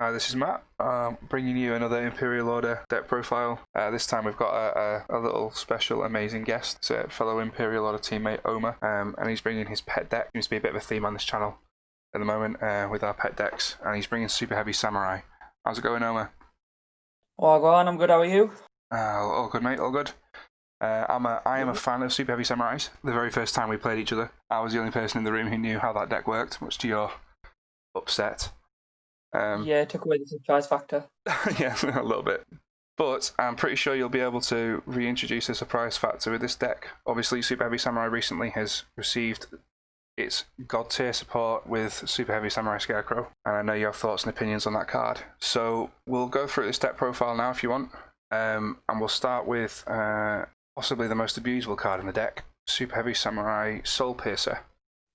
This is Matt, bringing you another Imperial Order deck profile. This time we've got a little special amazing guest. It's a fellow Imperial Order teammate, Oma, and he's bringing his pet deck. Seems to be a bit of a theme on this channel at the moment with our pet decks, and he's bringing Superheavy Samurai. How's it going, Oma? Oh, go on, I'm good, how are you? All good, mate, all good. I am a fan of Superheavy Samurais. The very first time we played each other, I was the only person in the room who knew how that deck worked, much to your upset. Yeah, it took away the surprise factor. Yeah, a little bit. But I'm pretty sure you'll be able to reintroduce the surprise factor with this deck. Obviously, Superheavy Samurai recently has received its God tier support with Superheavy Samurai Scarecrow, and I know you have thoughts and opinions on that card. So we'll go through this deck profile now if you want, and we'll start with possibly the most abusable card in the deck, Superheavy Samurai Soul Piercer.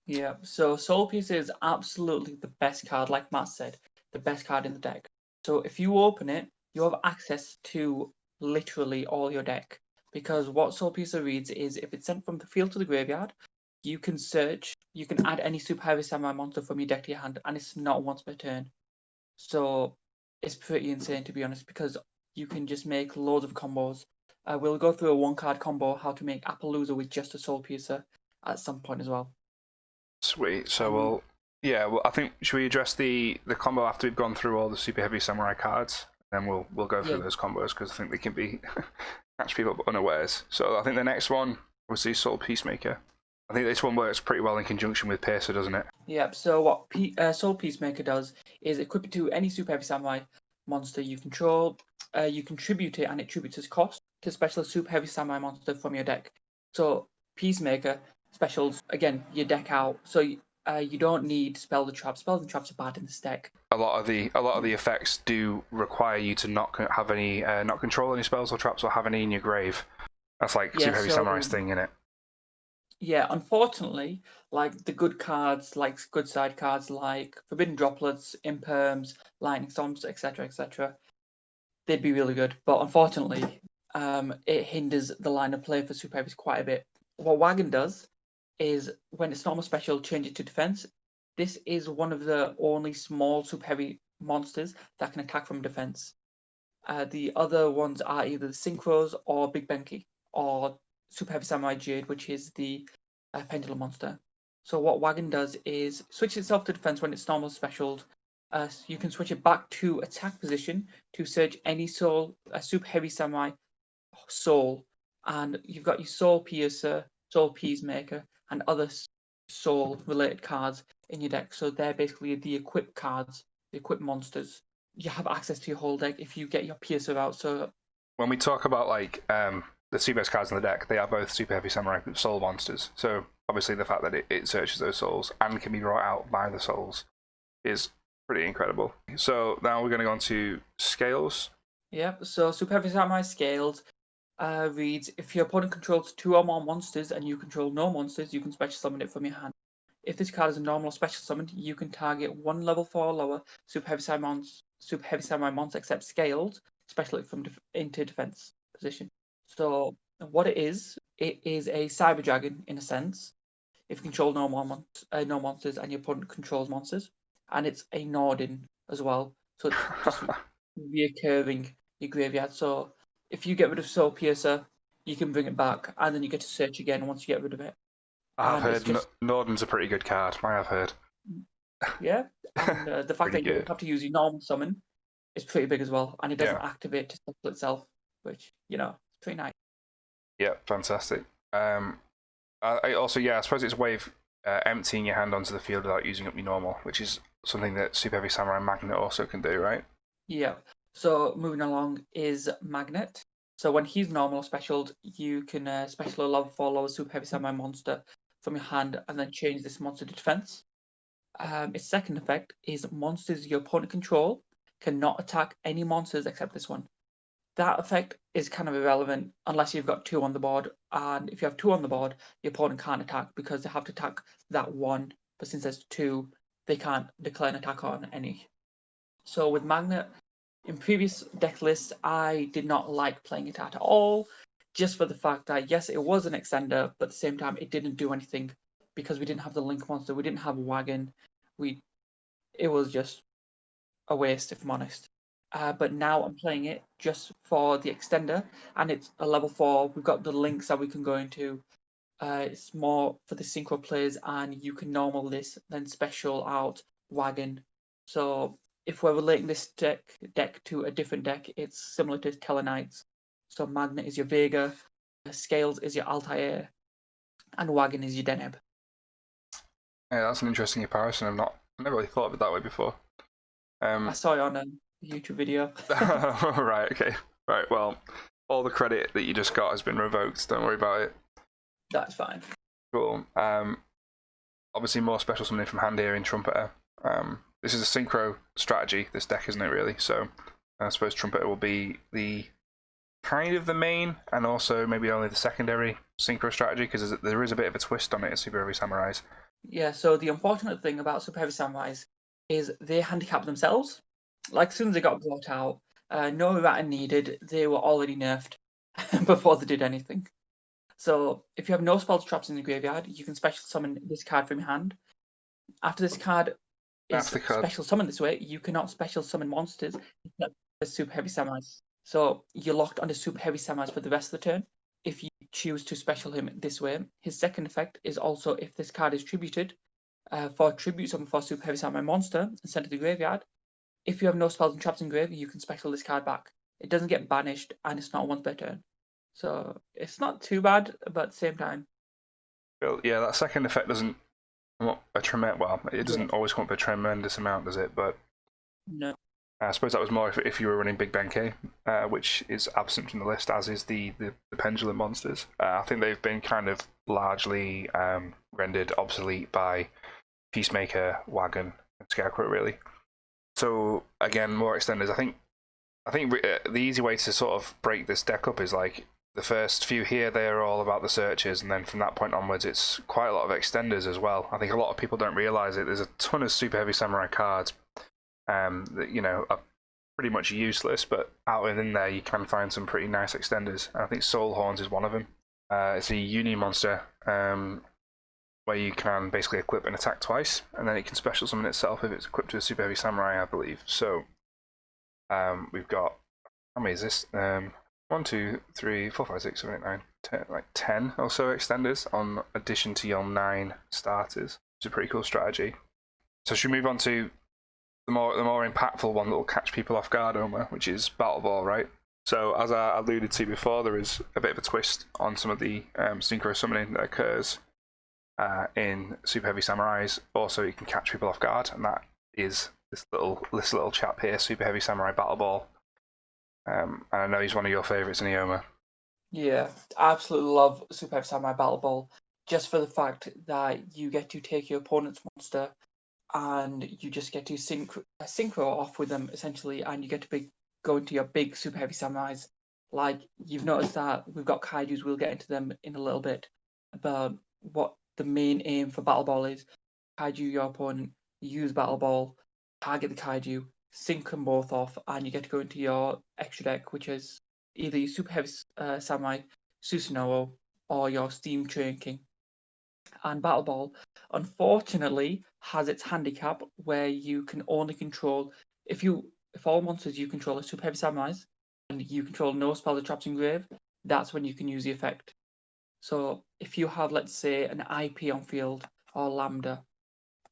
Yeah, so Soul Piece is absolutely the best card, like Matt said, the best card in the deck. So if you open it, you have access to literally all your deck. Because what Soul Piercer reads is if it's sent from the field to the graveyard, you can search, you can add any Super Heavy Samurai monster from your deck to your hand, and it's not once per turn. So it's pretty insane, to be honest, because you can just make loads of combos. We'll go through a one-card combo, how to make Appaloosa with just a Soul Piercer at some point as well. Sweet. So well, I think should we address the combo after we've gone through all the Superheavy Samurai cards, and then we'll go through those combos because I think they can be catch people unawares. So I think the next one was the Soul Peacemaker. I think this one works pretty well in conjunction with Piercer, doesn't it? Yep. So what Soul Peacemaker does is equip it to any Super Heavy Samurai monster you control. You contribute it, and it tributes its cost to special Super Heavy Samurai monster from your deck. So Peacemaker specials again your deck out. So you don't need Spell the Trap. Spells and Traps are bad in this deck. A lot of the effects do require you to not have any, not control any spells or traps or have any in your grave. That's like Yeah, Superheavy Samurai's thing, innit? Yeah, unfortunately, like the good cards, like good side cards like Forbidden Droplets, Imperms, Lightning Storms, etc., they'd be really good. But unfortunately, it hinders the line of play for Super Heavies quite a bit. What Wagon does is when it's normal special, change it to defense. This is one of the only small Super Heavy monsters that can attack from defense. The other ones are either the Synchros or Big Benki or Super Heavy Samurai Jade, which is the Pendulum monster. So what Wagon does is switch itself to defense when it's normal specialed. You can switch it back to attack position to search any soul, Super Heavy Samurai soul, and you've got your Soul Piercer, Soul Peacemaker, and other soul related cards in your deck. So they're basically the equipped cards, the equipped monsters. You have access to your whole deck if you get your Piercer out. So when we talk about like the two best cards in the deck, they are both Super Heavy Samurai soul monsters. So obviously the fact that it searches those souls and can be brought out by the souls is pretty incredible. So now we're going to go on to Scales. Yep, so Super Heavy Samurai Scales reads, if your opponent controls 2 or more monsters and you control no monsters, you can special summon it from your hand. If this card is a normal special summon, you can target 1 level 4 or lower Super Heavy Samurai monster except Scaled, special it from into defense position. So what it is a Cyber Dragon in a sense. If you control no monsters and your opponent controls monsters, and it's a Norden as well, so it's just reoccurring your graveyard. So if you get rid of Soul Piercer, you can bring it back, and then you get to search again once you get rid of it. I've heard Norden's a pretty good card. I have heard. Yeah, and the fact that you have to use your normal summon is pretty big as well, and it doesn't activate to special itself, which is pretty nice. Yeah, fantastic. I also, I suppose it's a way of emptying your hand onto the field without using up your normal, which is something that Super Heavy Samurai Magnet also can do, right? Yeah. So moving along is Magnet. So when he's normal or specialed, you can special a level 4 lower Super Heavy Samurai monster from your hand and then change this monster to defense. Its second effect is monsters your opponent control cannot attack any monsters except this one. That effect is kind of irrelevant unless you've got 2 on the board, and if you have 2 on the board, your opponent can't attack because they have to attack that one, but since there's 2, they can't declare an attack on any. So with Magnet, in previous deck lists, I did not like playing it at all, just for the fact that, yes, it was an extender, but at the same time, it didn't do anything because we didn't have the Link monster, we didn't have a Wagon, it was just a waste, if I'm honest. But now I'm playing it just for the extender, and it's a level 4. We've got the links that we can go into. It's more for the synchro players, and you can normal this, then special out wagon. So if we're relating this deck to a different deck, it's similar to Tellarknights. So Magnet is your Vega, Scales is your Altair, and Wagon is your Deneb. Yeah, that's an interesting comparison. I've never really thought of it that way before. I saw it on a YouTube video. Right, okay. Right, well, all the credit that you just got has been revoked. Don't worry about it. That's fine. Cool. Obviously more special summoning from hand here in Trumpeter. This is a synchro strategy, this deck, isn't it, really? So I suppose Trumpeter will be the kind of the main, and also maybe only the secondary synchro strategy, because there is a bit of a twist on it at Superheavy Samurais. Yeah, so the unfortunate thing about Superheavy Samurais is they handicap themselves. Like, as soon as they got brought out, no errata needed, they were already nerfed before they did anything. So if you have no spells traps in the graveyard, you can special summon this card from your hand. After this card is special summoned this way, you cannot special summon monsters except for Superheavy Samurais. So you're locked onto Superheavy Samurais for the rest of the turn. If you choose to special him this way, his second effect is also if this card is tributed for tribute summon for Superheavy Samurai monster and sent to the graveyard. If you have no spells and traps in grave, you can special this card back. It doesn't get banished, and it's not once per turn. So it's not too bad, but at the same time. Well, yeah, that second effect doesn't come up a tremendous. Well, it doesn't always come up a tremendous amount, does it? But no. I suppose that was more if you were running Big Benkei, which is absent from the list, as is the Pendulum monsters. I think they've been kind of largely rendered obsolete by Peacemaker, Wagon, and Scarecrow, really. So again, more extenders. I think the easy way to sort of break this deck up is like the first few here, they are all about the searches, and then from that point onwards, it's quite a lot of extenders as well. I think a lot of people don't realise it. There's a ton of Superheavy Samurai cards that, you know, are pretty much useless, but out within there you can find some pretty nice extenders. And I think Soul Horns is one of them. It's a uni monster where you can basically equip and attack twice, and then it can special summon itself if it's equipped to a Super Heavy Samurai, I believe. So we've got, how many is this? 1, 2, 3, 4, 5, 6, 7, 8, 9, 10, like 10 or so extenders on addition to your 9 starters. It's a pretty cool strategy. So should we move on to the more impactful one that will catch people off guard, Omar, which is Battle Ball, right? So as I alluded to before, there is a bit of a twist on some of the synchro summoning that occurs in Super Heavy Samurais. Also, you can catch people off guard, and that is this little chap here, Super Heavy Samurai Battle Ball. And I know he's one of your favourites, isn't he, Omar? Yeah, I absolutely love Super Heavy Samurai Battle Ball, just for the fact that you get to take your opponent's monster and you just get to synchro off with them, essentially, and you get to go into your big Super Heavy Samurais. Like, you've noticed that we've got Kaijus, we'll get into them in a little bit, but what the main aim for Battle Ball is, Kaiju your opponent, use Battle Ball, target the Kaiju, sync them both off, and you get to go into your extra deck, which is either your Super Heavy Samurai, Susanoo, or your Steam Train King. And Battle Ball, unfortunately, has its handicap where you can only control, if all monsters you control are Super Heavy Samurais, and you control no spells or traps in grave, that's when you can use the effect. So if you have, let's say, an IP on field or Lambda,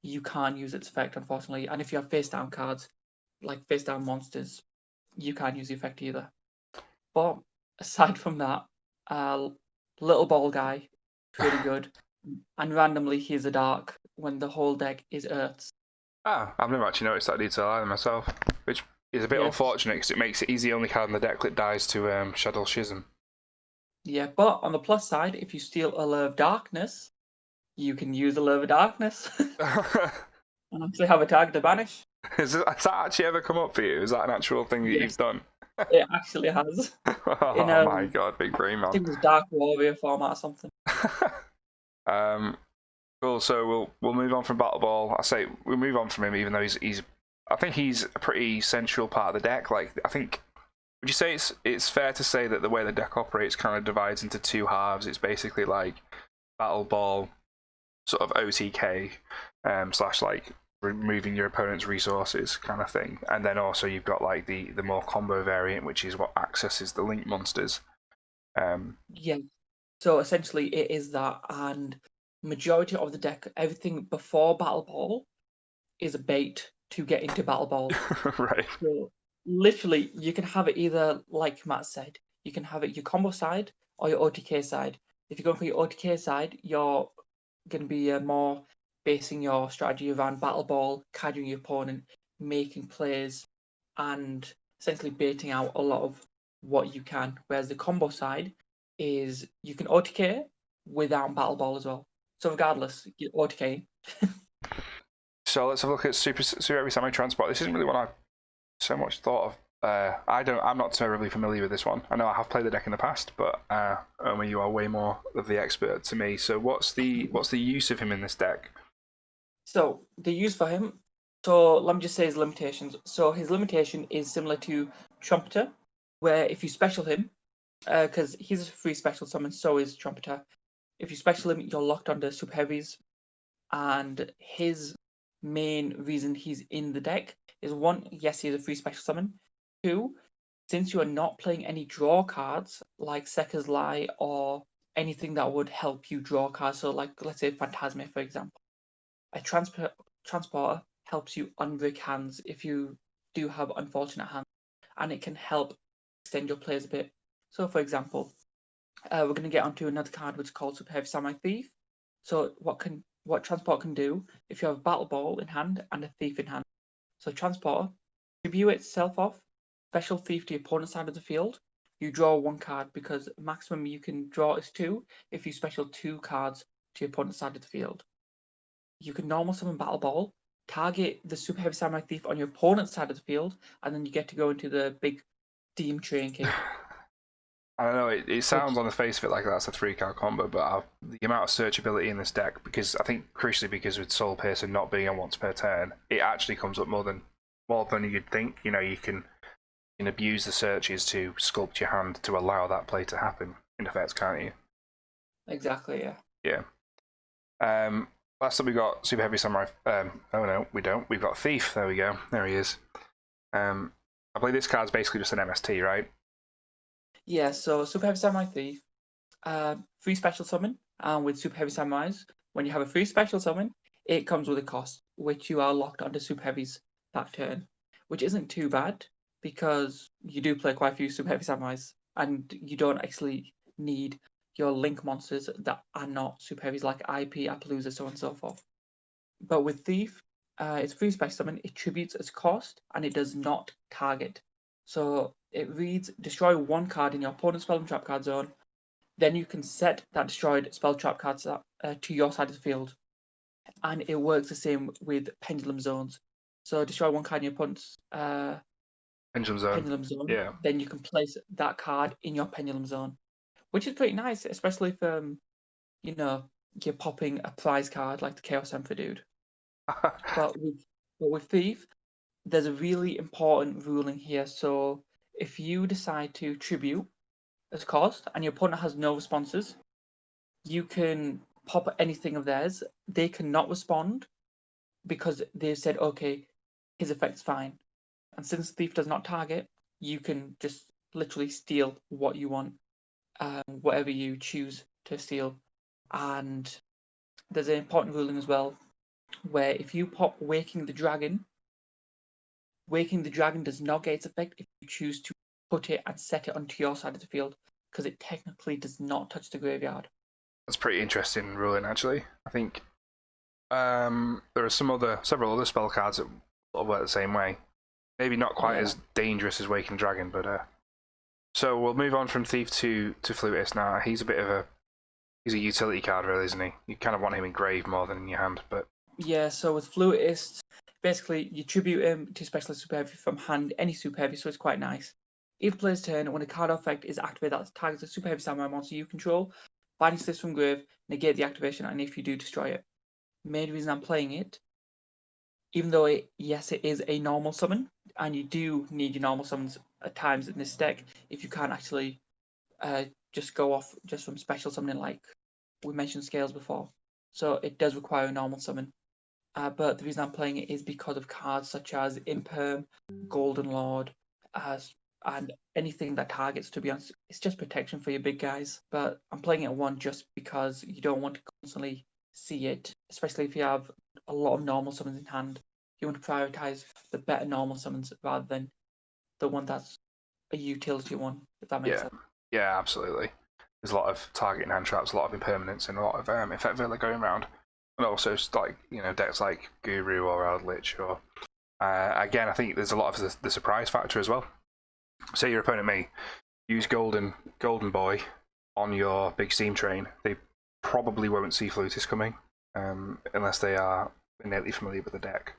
you can't use its effect, unfortunately. And if you have face down cards, like face down monsters, you can't use the effect either. But aside from that, little ball guy, pretty good. And randomly he's a dark when the whole deck is Earths. Ah, I've never actually noticed that detail either myself, which is a bit unfortunate because it makes it easy only card in the deck that dies to Shadow Schism. Yeah, but on the plus side, if you steal Allure of Darkness, you can use Allure of Darkness and actually have a tag to banish. Has that actually ever come up for you? Is that an actual thing that you've done? It actually has. Oh my god, big brain man. I think it was Dark Warrior format or something. Cool. So we'll move on from Battle Ball. I say we'll move on from him, even though he's I think he's a pretty central part of the deck. Like, I think, would you say it's fair to say that the way the deck operates kind of divides into two halves? It's basically like Battle Ball, sort of OTK / like removing your opponent's resources kind of thing. And then also you've got like the more combo variant, which is what accesses the link monsters. Yeah. So essentially, it is that, and majority of the deck, everything before Battle Ball, is a bait to get into Battle Ball. Right. So literally, you can have it either, like Matt said, you can have it your combo side or your OTK side. If you're going for your OTK side, you're going to be more basing your strategy around Battle Ball, cadging your opponent, making plays, and essentially baiting out a lot of what you can. Whereas the combo side is you can OTK without Battle Ball as well. So regardless, you're OTK. So let's have a look at Superheavy Samurai Transport. This isn't really one I've so much thought of. I'm not terribly familiar with this one. I know I have played the deck in the past, but Omar, you are way more of the expert to me. So what's the use of him in this deck? So the use for him. So let me just say his limitations. So his limitation is similar to Trumpeter, where if you special him, because he's a free special summon, so is Trumpeter. If you special him, you're locked onto super heavies, and his main reason he's in the deck is one, yes, he's a free special summon. Two, since you are not playing any draw cards like Sekka's Lie or anything that would help you draw cards, so like let's say Phantasme, for example, a transporter helps you unbreak hands if you do have unfortunate hands, and it can help extend your plays a bit. So, for example, we're going to get onto another card which is called Superheavy Samurai Thief. So, what transport can do if you have a battle ball in hand and a thief in hand? So, transporter tribute itself off, special thief to your opponent's side of the field. You draw one card because maximum you can draw is two if you special two cards to your opponent's side of the field. You can normal summon Battle Ball, target the Super Heavy Samurai Thief on your opponent's side of the field, and then you get to go into the big Steam Train King. I don't know, it sounds Which, on the face of it like that's a 3-card combo, but the amount of searchability in this deck, because I think crucially because with Soul Piercer not being a once per turn, it actually comes up more than you'd think. You know, you can abuse the searches to sculpt your hand to allow that play to happen, in effect, can't you? exactly, yeah. Yeah. Last up we got Super Heavy Samurai. Oh no, we don't. We've got Thief. There we go. There he is. I believe this card's basically just an MST, right? Yeah, so Super Heavy Samurai Thief, free special summon, and with Super Heavy Samurais, when you have a free special summon, it comes with a cost, which you are locked onto Super Heavies that turn, which isn't too bad because you do play quite a few Super Heavy Samurais, and you don't actually need your link monsters that are not Super Heavies like IP, Appaloosa, so on and so forth. But with Thief, it's free special summon, it tributes its cost, and it does not target. So it reads, destroy one card in your opponent's spell and trap card zone. Then you can set that destroyed spell trap card to your side of the field. And it works the same with pendulum zones. So destroy one card in your opponent's Pendulum Zone. pendulum zone. Yeah. Then you can place that card in your pendulum zone, which is pretty nice, especially if you're popping a prize card like the Chaos Emperor dude. But with Thief, there's a really important ruling here. So if you decide to tribute as cost and your opponent has no responses, you can pop anything of theirs. They cannot respond because they've said, okay, his effect's fine. And since Thief does not target, you can just literally steal what you want, whatever you choose to steal. And there's an important ruling as well, where if you pop Waking the Dragon does not get its effect if you choose to put it and set it onto your side of the field, because it technically does not touch the graveyard. That's pretty interesting ruling, actually. I think there are several other spell cards that work the same way. Maybe not quite as dangerous as Waking Dragon, but so we'll move on from Thief to Flutist now. He's a utility card, really, isn't he? You kind of want him in grave more than in your hand, but Yeah, so with Flutist, basically you tribute him to specialist super heavy from hand, any super heavy, so it's quite nice. Each player's turn, when a card effect is activated that targets a super heavy samurai monster you control, banish this from grave, negate the activation, and if you do, destroy it. Main reason I'm playing it, even though it is a normal summon, and you do need your normal summons at times in this deck, if you can't actually just go off just from special summoning like we mentioned scales before. So it does require a normal summon. but the reason I'm playing it is because of cards such as Imperm, Golden Lord, and anything that targets, to be honest. It's just protection for your big guys. But I'm playing it at 1 just because you don't want to constantly see it, especially if you have a lot of normal summons in hand. You want to prioritize the better normal summons rather than the one that's a utility one, if that makes Yeah, sense. yeah, absolutely. There's a lot of targeting hand traps, a lot of impermanence, and a lot of effect villa going around. And also, like, decks like Guru or Eldritch, or again, I think there's a lot of the surprise factor as well. Say your opponent may use Golden Boy on your big steam train. They probably won't see Flutus coming unless they are innately familiar with the deck.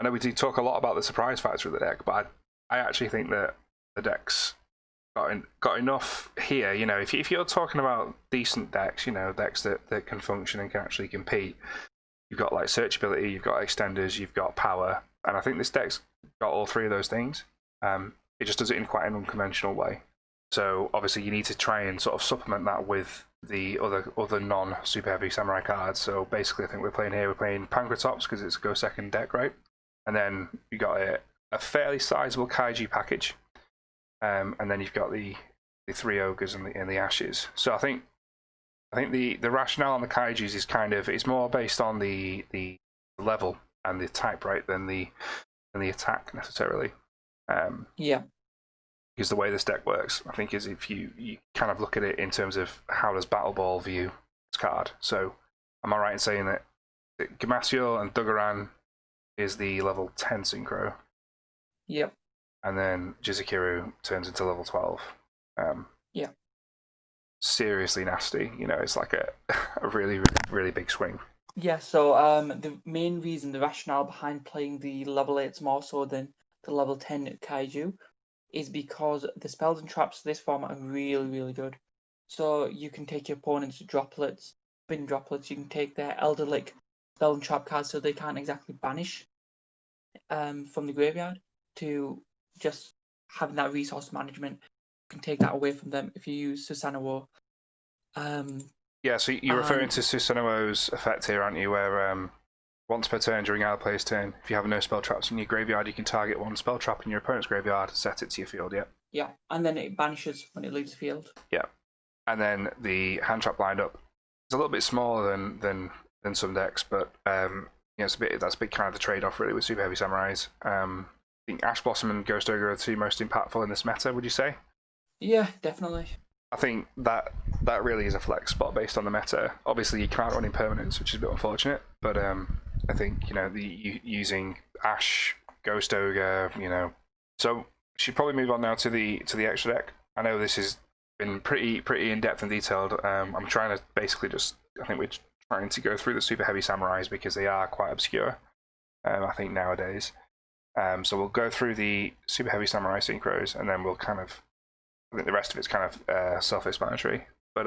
I know we do talk a lot about the surprise factor of the deck, but I actually think that the deck's got enough here. If you're talking about decent decks, decks that can function and can actually compete, you've got like searchability, you've got extenders, you've got power, and I think this deck's got all three of those things. It just does it in quite an unconventional way. So obviously you need to try and sort of supplement that with the other non super heavy samurai cards. So basically, I think we're playing Pankratops because it's a go second deck, right? And then you got a fairly sizable kaiju package, and then you've got the three ogres and the ashes. So I think the rationale on the kaijus is it's more based on the level and the type, right, than the attack necessarily. Yeah. Because the way this deck works, I think, is if you kind of look at it in terms of how does Battle Ball view this card. So am I right in saying that Gamasiel and Dugaran is the level 10 synchro? Yep. And then Jizukiru turns into level 12. Yeah. Seriously nasty. It's like a really, really big swing. Yeah, so the main reason, the rationale behind playing the level 8s more so than the level 10 kaiju is because the spells and traps this format are really, really good. So you can take your opponent's droplets, bin droplets, you can take their Elderlick spell and trap cards so they can't exactly banish from the graveyard to just having that resource management. You can take that away from them if you use Susanoo. Yeah, so you're referring to Susanoo's effect here, aren't you? Where once per turn during our player's turn, if you have no spell traps in your graveyard, you can target one spell trap in your opponent's graveyard, set it to your field, yeah? Yeah, and then it banishes when it leaves the field. Yeah. And then the hand trap lineup is a little bit smaller than some decks, but that's a bit kind of the trade-off really with Super Heavy Samurais. I think Ash Blossom and Ghost Ogre are the two most impactful in this meta, would you say? Yeah, definitely. I think that really is a flex spot based on the meta. Obviously, you can't run impermanence, which is a bit unfortunate, but I think using Ash, Ghost Ogre, So should probably move on now to the extra deck. I know this has been pretty in depth and detailed. I'm trying to basically I think we're trying to go through the Super Heavy Samurais because they are quite obscure. I think nowadays. So we'll go through the Super Heavy Samurai synchros, and then I think the rest of it's kind of self-explanatory. But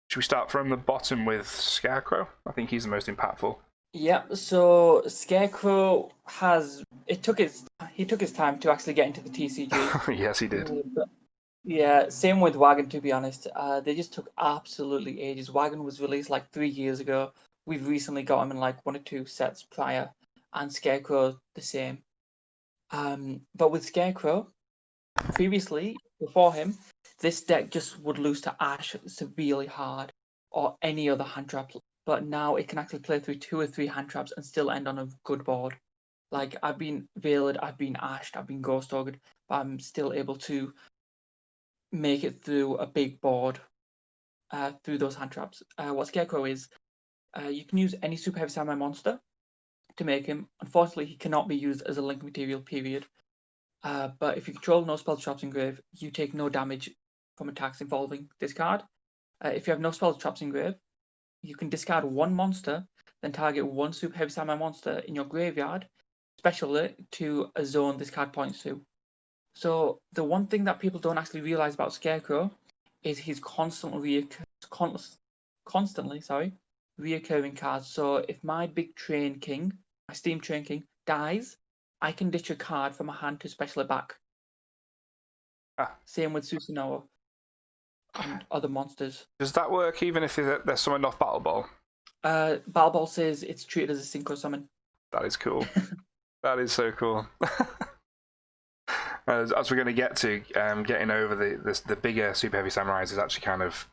should we start from the bottom with Scarecrow? I think he's the most impactful. Yeah, so Scarecrow he took his time to actually get into the TCG. Yes, he did. Yeah, same with Wagon, to be honest. They just took absolutely ages. Wagon was released like 3 years ago. We've recently got him in like 1 or 2 sets prior, and Scarecrow the same. But with Scarecrow, previously, before him, this deck just would lose to Ash severely hard or any other hand trap. But now it can actually play through 2 or 3 hand traps and still end on a good board. Like, I've been Veiled, I've been Ashed, I've been Ghost Ogged, but I'm still able to make it through a big board through those hand traps. What Scarecrow is, you can use any Super Heavy Samurai monster to make him. Unfortunately, he cannot be used as a link material, period. But if you control no spell traps in grave, you take no damage from attacks involving this card. If you have no spell traps in grave, you can discard one monster, then target one Super Heavy Samurai monster in your graveyard, specially to a zone this card points to. So the one thing that people don't actually realize about Scarecrow is he's constantly reoccurring cards. So if my big train king, my steam train king, dies, I can ditch a card from my hand to special it back. Same with Susanoo and other monsters. Does that work even if they're summoned off Battle Ball? Battle Ball says it's treated as a synchro summon. That is cool. That is so cool. As we're going to get to, getting over the bigger super heavy samurais is actually kind of,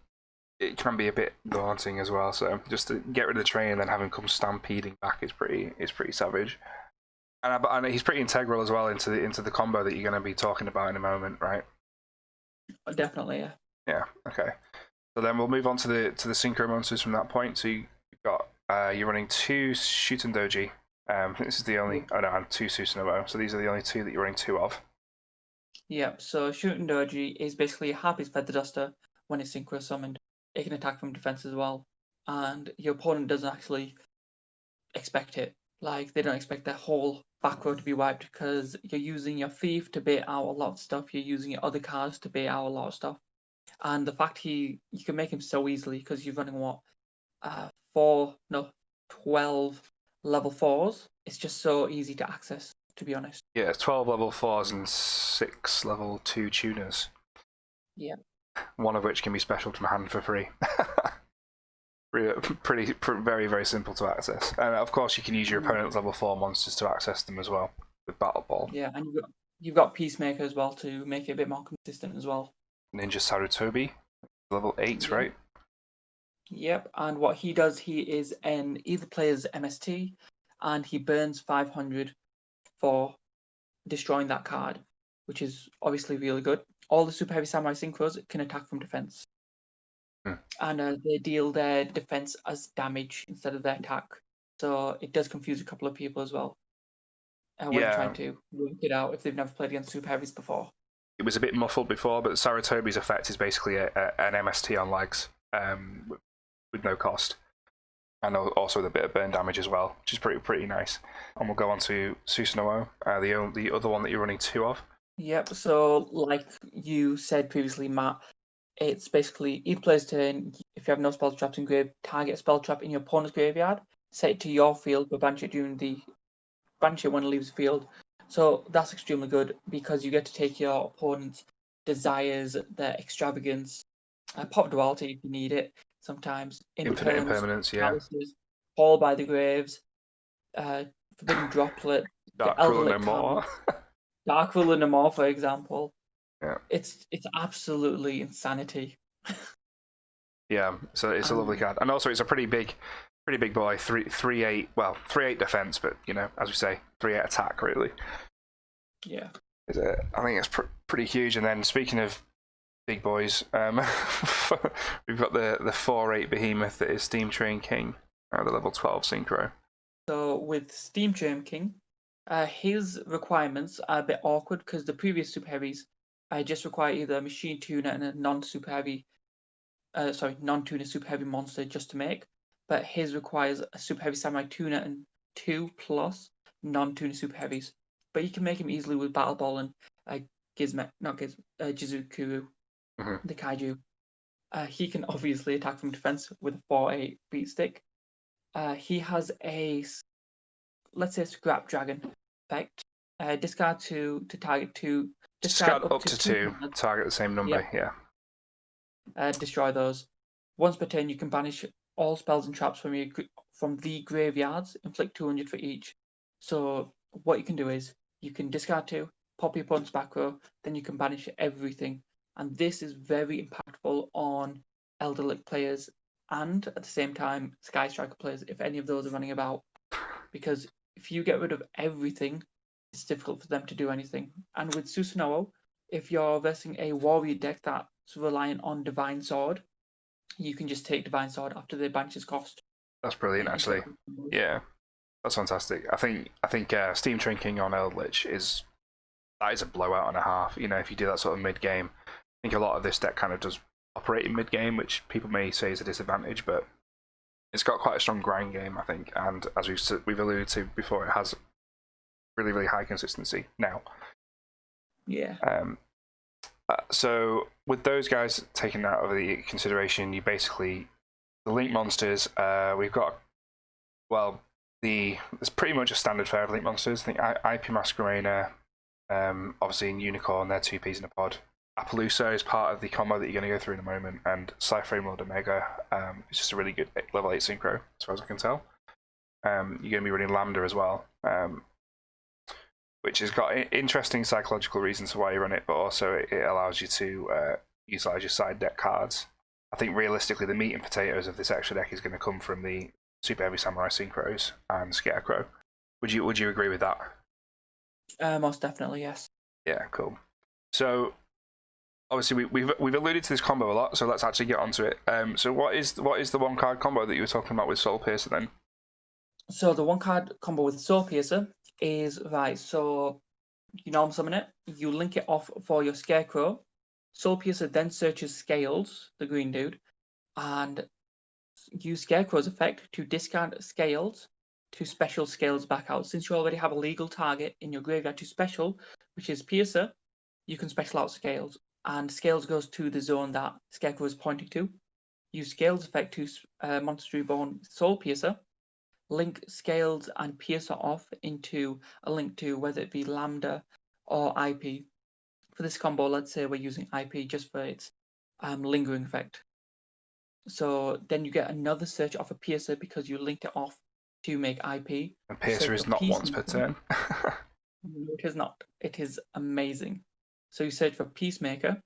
it can be a bit daunting as well. So just to get rid of the train and then have him come stampeding back is pretty savage. And he's pretty integral as well into the combo that you're going to be talking about in a moment, right? Definitely, yeah. Yeah. Okay. So then we'll move on to the synchro monsters from that point. So you've got you're running 2 Shuten Doji. This is the only. Oh no, and 2 Susanoo. So these are the only 2 that you're running 2 of. Yep, so Shooting Doji is basically a Harpy's Feather Duster when it's synchro summoned. It can attack from defense as well. And your opponent doesn't actually expect it. Like, they don't expect their whole back row to be wiped because you're using your thief to bait out a lot of stuff. You're using your other cards to bait out a lot of stuff. And the fact you can make him so easily because you're running 12 level 4s. It's just so easy to access, to be honest. Yeah, 12 level 4s and 6 level 2 tuners. Yeah. One of which can be special from hand for free. Very, very simple to access. And of course, you can use your opponent's level 4 monsters to access them as well with Battle Ball. Yeah, and you've got Peacemaker as well to make it a bit more consistent as well. Ninja Sarutobi, level 8, Yeah. right? Yep, and what he does, he is an either player's MST, and he burns 500 for destroying that card, which is obviously really good. All the Super Heavy Samurai Synchros can attack from defense. And they deal their defense as damage instead of their attack. So it does confuse a couple of people as well when trying to work it out if they've never played against Super Heavies before. It was a bit muffled before, but Sarutobi's effect is basically an MST on legs with no cost. And also with a bit of burn damage as well, which is pretty nice. And we'll go on to Susanoo, the other one that you're running 2 of. Yep, so like you said previously, Matt, it's basically each player's turn. If you have no spell traps in grave, target a spell trap in your opponent's graveyard, set it to your field, but banish it when it leaves the field. So that's extremely good because you get to take your opponent's desires, their extravagance, pop duality if you need it sometimes, Infinite impermanence, yeah. Palaces, Fall by the Graves, Forbidden Droplet, Dark the Ruler Elderly no more. Dark Ruler no more, for example. Yeah. It's absolutely insanity. Yeah, so it's a lovely card, and also it's a pretty big boy. 3/8, well, 3/8 defense, but as we say, 3/8 attack. Really. Yeah. I think it's pretty huge. And then speaking of big boys, we've got the 4/8 behemoth that is Steam Train King, the level 12 synchro. So with Steam Train King, his requirements are a bit awkward because the previous Super Heavies just require either a Machine Tuner and a non-Super Heavy, non-tuner Super Heavy monster just to make. But his requires a Super Heavy Samurai Tuner and 2+ non-tuner Super Heavies. But you can make him easily with Battle Ball and Jizukuru, the Kaiju. He can obviously attack from defense with a 4/8 beat stick. He has a, let's say, Scrap Dragon effect. Discard to target 2. Discard up to 2, target the same number, yeah. Destroy those. Once per turn, you can banish all spells and traps from the graveyards, inflict 200 for each. So what you can do is you can discard 2, pop your opponent's back row, then you can banish everything. And this is very impactful on Elderlick players and at the same time Sky Striker players, if any of those are running about. Because if you get rid of everything, it's difficult for them to do anything. And with Susanoo, if you're versing a warrior deck that's reliant on Divine Sword, you can just take Divine Sword after the banishes cost. That's brilliant, actually. Yeah, that's fantastic. I think Steam Train King on Eldritch is a blowout and a half. If you do that sort of mid game, I think a lot of this deck kind of does operate in mid game, which people may say is a disadvantage, but it's got quite a strong grind game, I think. And as we've alluded to before, it has really, really high consistency now. Yeah. So with those guys taken out of the consideration, you basically the Link monsters. We've got it's pretty much a standard fare of Link monsters. I think IP Masquerader, obviously in Unicorn, they're 2 peas in a pod. Appaloosa is part of the combo that you're going to go through in a moment, and Cypher Lord Omega is just a really good level 8 synchro, as far as I can tell. you're going to be running Lambda as well, which has got interesting psychological reasons for why you run it, but also it allows you to utilize your side deck cards. I think realistically, the meat and potatoes of this extra deck is going to come from the Super Heavy Samurai Synchros and Scarecrow. Would you agree with that? Most definitely, yes. Yeah, cool. So obviously we've alluded to this combo a lot, so let's actually get onto it. So what is the one card combo that you were talking about with Soul Piercer then? So the one card combo with Soul Piercer is right. So you normal summon it, you link it off for your Scarecrow. Soul Piercer then searches Scales, the green dude, and use Scarecrow's effect to discard Scales to special Scales back out. Since you already have a legal target in your graveyard to special, which is Piercer, you can special out Scales, and Scales goes to the zone that Scarecrow is pointing to. Use Scales effect to Monster Reborn Soul Piercer. Link Scales and Piercer off into a link to whether it be Lambda or IP. For this combo, let's say we're using IP just for its lingering effect. So then you get another search off a Piercer because you linked it off to make IP. And Piercer is not once per turn. No, it is not. It is amazing. So you search for Peacemaker.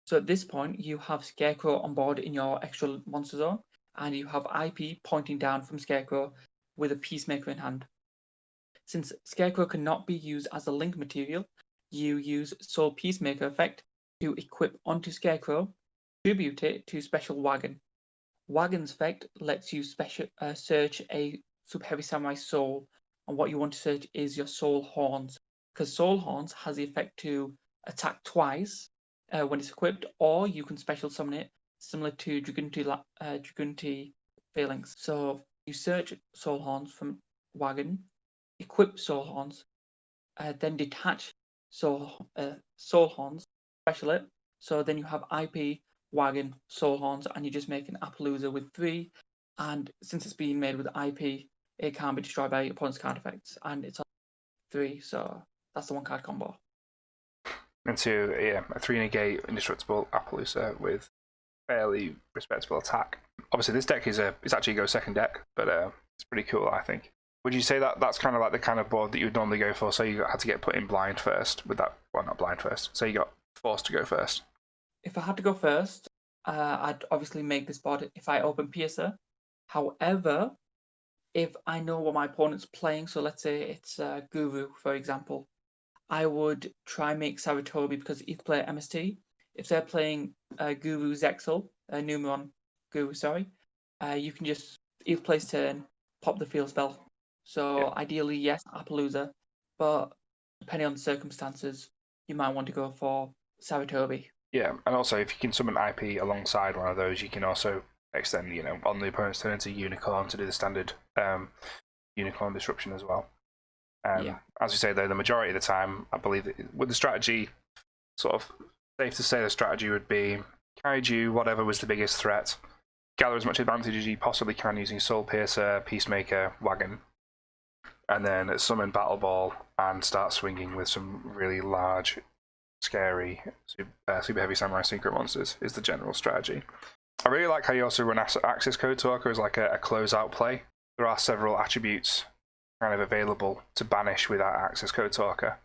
So at this point, you have Scarecrow on board in your extra monster zone, and you have IP pointing down from Scarecrow with a Peacemaker in hand. Since Scarecrow cannot be used as a link material, you use Soul Peacemaker effect to equip onto Scarecrow, tribute it to Special Wagon. Wagon's effect lets you search a Super Heavy Samurai Soul, and what you want to search is your Soul Horns, because Soul Horns has the effect to attack twice when it's equipped, or you can special summon it, similar to Dragunti Phalanx. So you search Soul Horns from Wagon, equip Soul Horns, then detach Soul Horns, special it. So then you have IP, Wagon, Soul Horns, and you just make an Appaloosa with 3. And since it's being made with IP, it can't be destroyed by opponent's card effects, and it's on 3. So that's the one card combo. Into a 3 negate indestructible Appaloosa with fairly respectable attack. Obviously, this deck is it's actually a go second deck, but it's pretty cool, I think. Would you say that that's kind of like the kind of board that you would normally go for? So you had to get put in blind first with that. Well, not blind first. So you got forced to go first. If I had to go first, I'd obviously make this board if I open Piercer. However, if I know what my opponent's playing, so let's say it's Guru, for example, I would try and make Saratobi because either play MST. If they're playing Guru Zexal, Numeron Guru, sorry, you can just either place turn, pop the field spell. So ideally, yes, Appaloosa, but depending on the circumstances, you might want to go for Saratobi. Yeah, and also if you can summon IP alongside one of those, you can also extend, on the opponent's turn to Unicorn to do the standard Unicorn disruption as well. As you say, though, the majority of the time, I believe that with the strategy, sort of safe to say the strategy would be Kaiju, whatever was the biggest threat, gather as much advantage as you possibly can using Soul Piercer, Peacemaker, Wagon, and then summon Battle Ball and start swinging with some really large, scary, super heavy Samurai Synchro monsters is the general strategy. I really like how you also run Access Code Talker as like a closeout play. There are several attributes kind of available to banish with that Access Code Talker.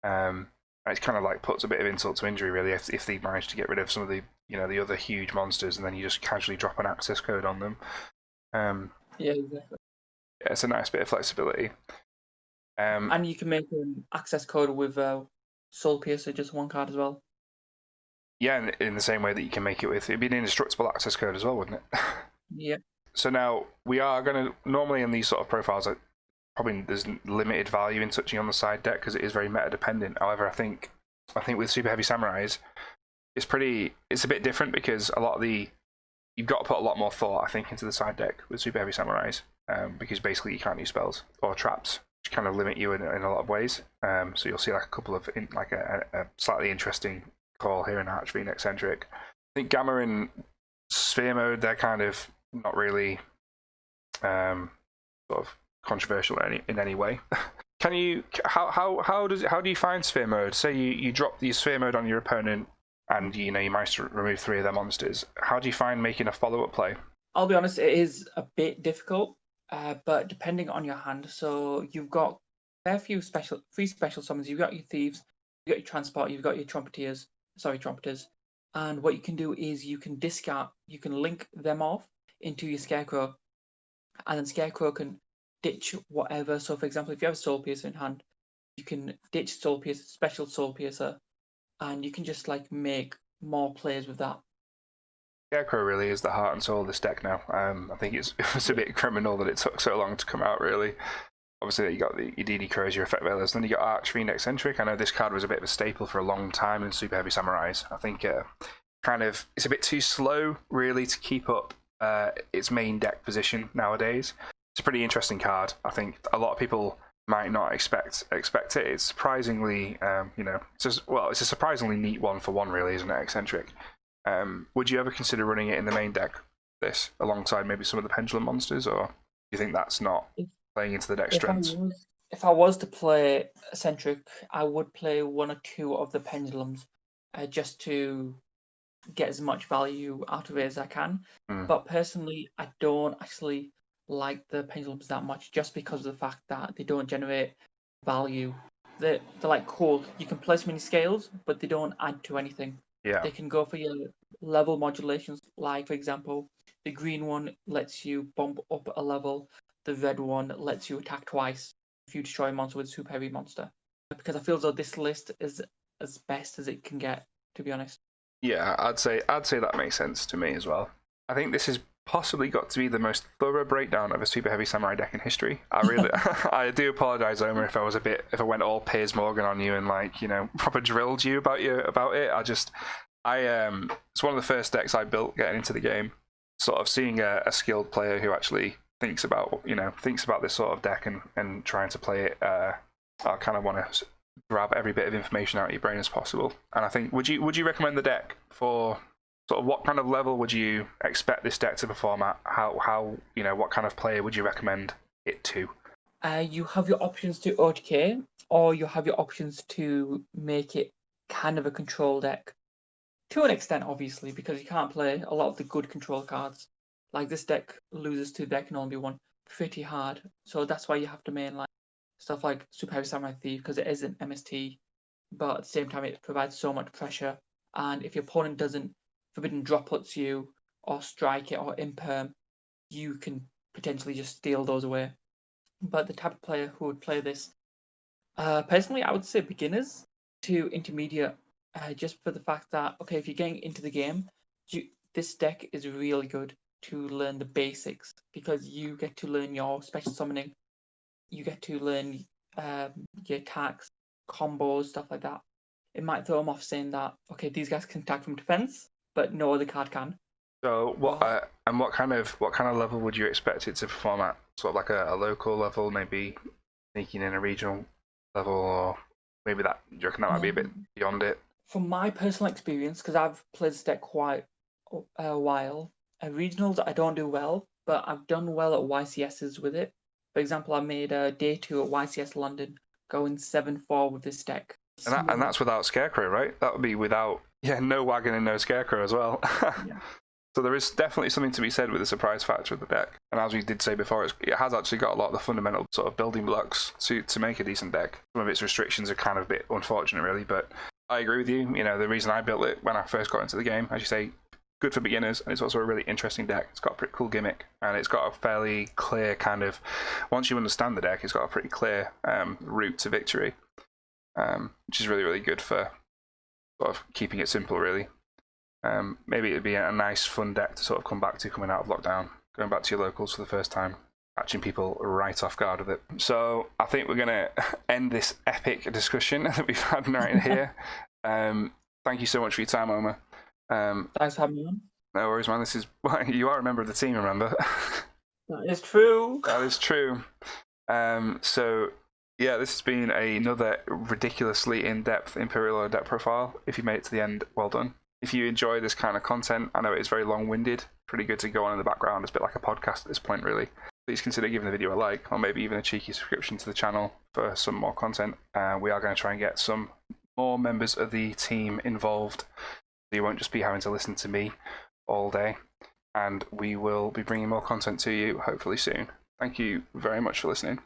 It kind of like puts a bit of insult to injury, really, if they manage to get rid of some of the the other huge monsters, and then you just casually drop an access code on them. Yeah, exactly. Yeah, it's a nice bit of flexibility. And you can make an access code with Soul Piercer, just one card as well. Yeah, in the same way that you can make it with, it'd be an indestructible access code as well, wouldn't it? Yeah. So now we are going to normally in these sort of profiles, probably there's limited value in touching on the side deck because it is very meta dependent. However, I think with Super Heavy Samurais, it's a bit different because you've got to put a lot more thought, I think, into the side deck with Super Heavy Samurais, because basically you can't use spells or traps, which kind of limit you in a lot of ways. So you'll see like a couple of a slightly interesting call here in Archfiend Eccentric. I think Gamma and Sphere Mode, they're kind of not really sort of controversial in any way. Can you how do you find Sphere Mode? Say you drop the Sphere Mode on your opponent and you manage to remove 3 of their monsters. How do you find making a follow-up play? I'll be honest, it is a bit difficult. but depending on your hand, so you've got a few three special summons. You've got your thieves, you've got your transport, you've got your trumpeters, and what you can do is you can link them off into your scarecrow, and then scarecrow can ditch whatever. So, for example, if you have a soul piercer in hand, you can ditch soul piercer, special soul piercer, and you can just like make more plays with that. Scarecrow really is the heart and soul of this deck now. I think it was a bit criminal that it took so long to come out, really. Obviously, you got your DD Crows, your Effect Veilers, then you got Archery and Eccentric. I know this card was a bit of a staple for a long time in Super Heavy Samurais. I think it's a bit too slow, really, to keep up its main deck position nowadays. It's a pretty interesting card. I think a lot of people might not expect it. It's surprisingly, it's a surprisingly neat one for one, really, isn't it? Eccentric. Would you ever consider running it in the main deck, this, alongside maybe some of the Pendulum monsters, or do you think that's not playing into the deck strengths? If I was to play Eccentric, I would play one or two of the Pendulums, just to get as much value out of it as I can. But personally, I don't actually like the Pendulums that much, just because of the fact that they don't generate value. They're like cool. You can place many scales, but they don't add to anything. Yeah. They can go for your level modulations, like for example, the green one lets you bump up a level, the red one lets you attack twice if you destroy a monster with a super heavy monster. Because I feel as though this list is as best as it can get, to be honest. Yeah, I'd say that makes sense to me as well. I think this has possibly got to be the most thorough breakdown of a Super Heavy Samurai deck in history. I do apologise, Omer, if I went all Piers Morgan on you and proper drilled you about it. It's one of the first decks I built getting into the game. Sort of seeing a skilled player who actually thinks about this sort of deck and trying to play it. I kind of want to grab every bit of information out of your brain as possible. And I think, would you recommend the deck for sort of what kind of level would you expect this deck to perform at? How what kind of player would you recommend it to? You have your options to OTK, or you have your options to make it kind of a control deck. To an extent, obviously, because you can't play a lot of the good control cards. Like this deck loses to there can only be one pretty hard. So that's why you have to main like stuff like Super Heavy Samurai Thief, because it is an MST, but at the same time it provides so much pressure. And if your opponent doesn't Forbidden Droplets you, or strike it, or imperm, you can potentially just steal those away. But the type of player who would play this, personally, I would say beginners to intermediate, just for the fact that, okay, if you're getting into the game, this deck is really good to learn the basics, because you get to learn your special summoning, you get to learn your attacks, combos, stuff like that. It might throw them off saying that, okay, these guys can attack from defense, but no other card can. So what kind of level would you expect it to perform at? Sort of like a local level, maybe sneaking in a regional level, or maybe do you reckon that might be a bit beyond it? From my personal experience, because I've played this deck quite a while, regionals I don't do well, but I've done well at YCSs with it. For example, I made a day 2 at YCS London, going 7-4 with this deck. And that's without Scarecrow, right? That would be without no wagon and no Scarecrow as well. Yeah. So there is definitely something to be said with the surprise factor of the deck. And as we did say before, it has actually got a lot of the fundamental sort of building blocks to make a decent deck. Some of its restrictions are kind of a bit unfortunate, really, but I agree with you. The reason I built it when I first got into the game, as you say, good for beginners, and it's also a really interesting deck. It's got a pretty cool gimmick, and it's got a fairly clear kind of, once you understand the deck, it's got a pretty clear route to victory, which is really, really good for sort of keeping it simple, really. Maybe it'd be a nice, fun deck to sort of come back to coming out of lockdown, going back to your locals for the first time, catching people right off guard with it. So I think we're going to end this epic discussion that we've had right here. Thank you so much for your time, Omer. Thanks for having me on. No worries, man. You are a member of the team, remember? That is true. That is true. So yeah, this has been another ridiculously in-depth Imperial Order deck profile. If you made it to the end, well done. If you enjoy this kind of content, I know it's very long-winded, pretty good to go on in the background. It's a bit like a podcast at this point, really. Please consider giving the video a like, or maybe even a cheeky subscription to the channel for some more content. We are going to try and get some more members of the team involved. So you won't just be having to listen to me all day. And we will be bringing more content to you, hopefully soon. Thank you very much for listening.